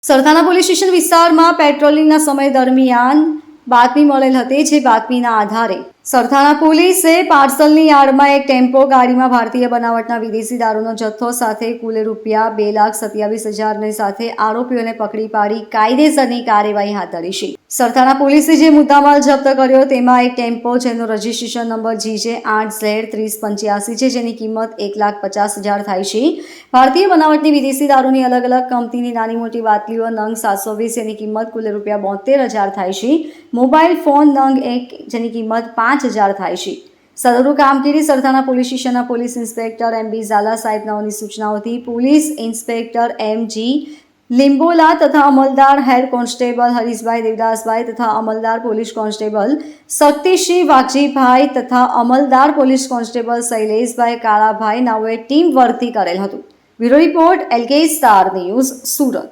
સરથાના police station વિસ્તારમાં પેટ્રોલિંગના સમય દરમિયાન બાતમી મળેલ હતી, જે બાતમીના આધારે સરથાના પોલીસે પાર્સલની યાર્ડમાં એક ટેમ્પો ગાડીમાં ભારતીય બનાવટના વિદેશી દારૂનો જથ્થો સાથે કુલ રૂપિયા 2,27,000 સાથે આરોપીઓને પકડી પાડી કાયદેસરની કાર્યવાહી હાથ ધરી છે. સરથાના પોલીસે જે મુદ્દામાલ જપ્ત કર્યો તેમાં એક ટેમ્પો જેનો રજીસ્ટ્રેશન નંબર GJ 8Z3085 છે, જેની કિંમત 1,50,000 થાય છે. ભારતીય બનાવટની વિદેશી દારૂની અલગ અલગ કંપનીની નાની મોટી બાટલીઓ નંગ 720, જેની કિંમત કુલ રૂપિયા 72,000 થાય છે. મોબાઈલ ફોન નંગ 1, જેની કિંમત 5,000 થાય છે. સદરુ કામગીરી સરથાના પોલીસ સ્ટેશનના પોલીસ ઇન્સ્પેક્ટર MB ઝાલા સાહેબનાઓની સૂચનાઓથી પોલીસ ઇન્સ્પેક્ટર MG લિંબોલા તથા અમલદાર હેડ કોન્સ્ટેબલ હરીશભાઈ દેવદાસભાઈ તથા અમલદાર પોલીસ કોન્સ્ટેબલ શક્તિસિંહ વાઘજીભાઈ તથા અમલદાર પોલીસ કોન્સ્ટેબલ શૈલેષભાઈ કાળાભાઈ નાઓએ ટીમ વર્કથી કરેલ હતું. Bureau report LK star news, Surat.